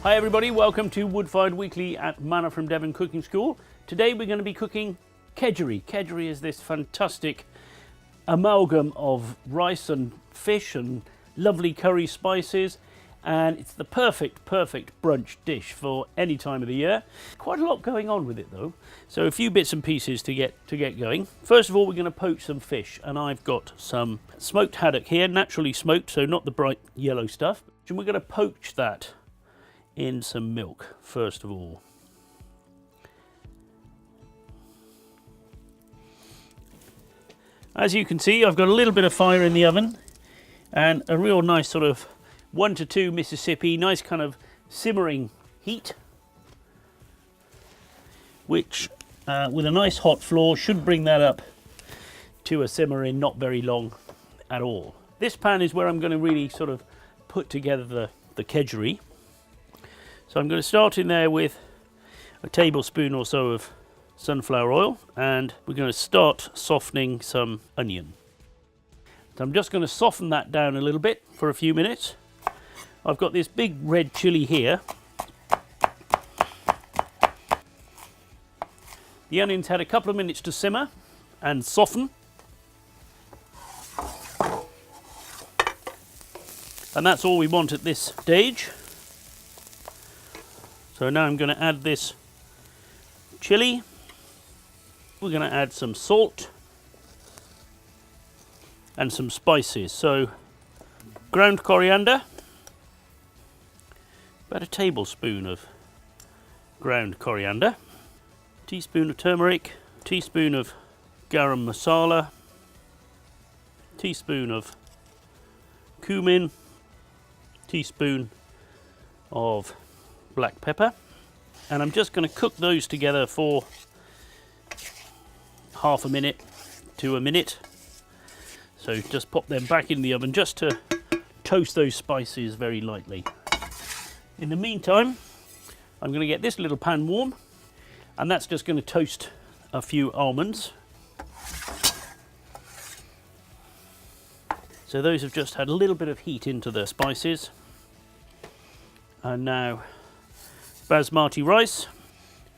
Hi everybody, welcome to Woodfired Weekly at Manna from Devon Cooking School. Today we're going to be cooking kedgeree. Kedgeree is this fantastic amalgam of rice and fish and lovely curry spices, and it's the perfect brunch dish for any time of the year. Quite a lot going on with it though, so a few bits and pieces to get going. First of all, we're going to poach some fish, and I've got some smoked haddock here, naturally smoked, so not the bright yellow stuff. And we're going to poach that in some milk first of all. As you can see, I've got a little bit of fire in the oven and a real nice sort of 1 to 2 Mississippi, nice kind of simmering heat, which with a nice hot floor should bring that up to a simmer in not very long at all. This pan is where I'm going to really sort of put together the kedgeree. So I'm going to start in there with a tablespoon or so of sunflower oil, and we're going to start softening some onion. So I'm just going to soften that down a little bit for a few minutes. I've got this big red chilli here. The onion's had a couple of minutes to simmer and soften. And that's all we want at this stage. So now I'm going to add this chili. We're going to add some salt and some spices. So ground coriander, about a tablespoon of ground coriander, teaspoon of turmeric, teaspoon of garam masala, teaspoon of cumin, teaspoon of black pepper, and I'm just going to cook those together for half a minute to a minute. So just pop them back in the oven just to toast those spices very lightly. In the meantime, I'm going to get this little pan warm, and that's just going to toast a few almonds. So those have just had a little bit of heat into the spices. And now basmati rice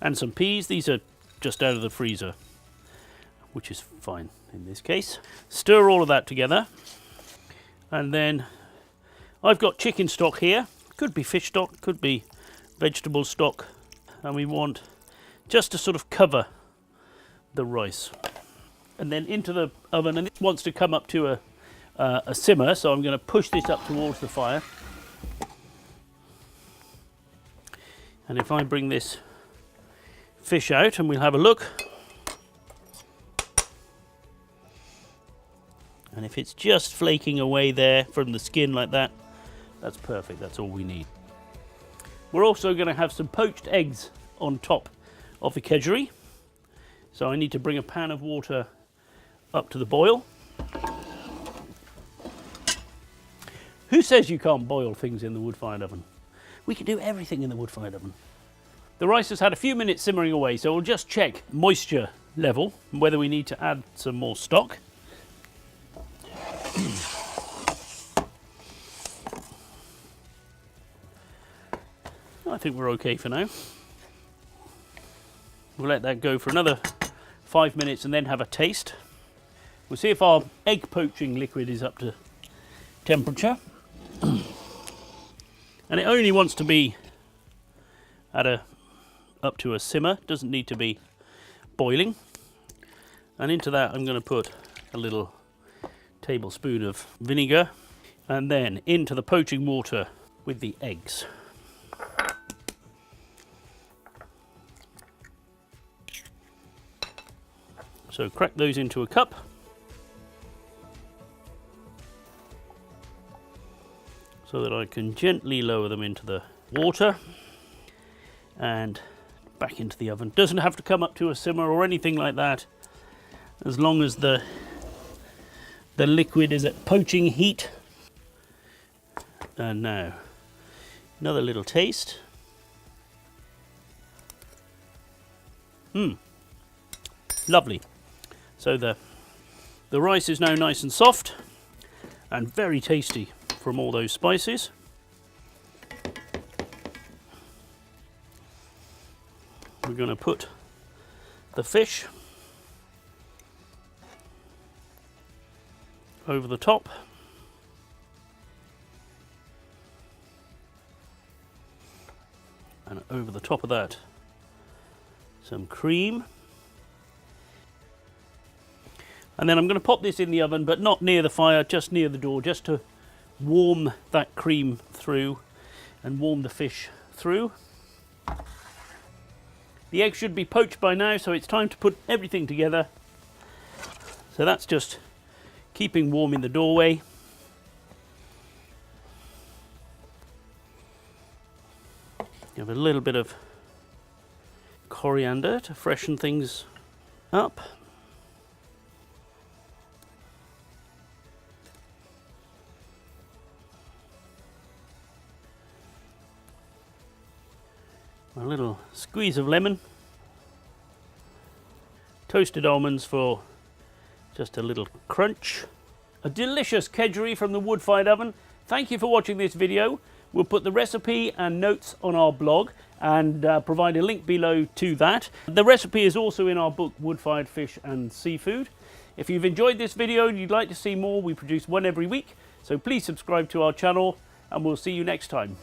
and some peas. These are just out of the freezer, which is fine in this case. Stir all of that together, and then I've got chicken stock here. Could be fish stock, could be vegetable stock, and we want just to sort of cover the rice. And then into the oven, and it wants to come up to a simmer, so I'm going to push this up towards the fire. And if I bring this fish out and we'll have a look, and if it's just flaking away there from the skin like that, that's perfect, that's all we need. We're also going to have some poached eggs on top of the kedgeree. So I need to bring a pan of water up to the boil. Who says you can't boil things in the wood-fired oven? We can do everything in the wood-fired oven. The rice has had a few minutes simmering away, so we'll just check moisture level and whether we need to add some more stock. I think we're okay for now. We'll let that go for another 5 minutes and then have a taste. We'll see if our egg poaching liquid is up to temperature. And it only wants to be at up to a simmer, doesn't need to be boiling. And into that I'm going to put a little tablespoon of vinegar, and then into the poaching water with the eggs. So crack those into a cup. So that I can gently lower them into the water and back into the oven. Doesn't have to come up to a simmer or anything like that, as long as the liquid is at poaching heat. And now another little taste. Lovely. So the rice is now nice and soft and very tasty from all those spices. going to put the fish over the top. And over the top of that, some cream. And then I'm going to pop this in the oven, but not near the fire, just near the door, just to warm that cream through and warm the fish through. The eggs should be poached by now, so it's time to put everything together. So that's just keeping warm in the doorway. Give a little bit of coriander to freshen things up. A little squeeze of lemon. Toasted almonds for just a little crunch. A delicious kedgeree from the wood-fired oven. Thank you for watching this video. We'll put the recipe and notes on our blog and provide a link below to that. The recipe is also in our book, Woodfired Fish and Seafood. If you've enjoyed this video and you'd like to see more, we produce one every week. So please subscribe to our channel and we'll see you next time.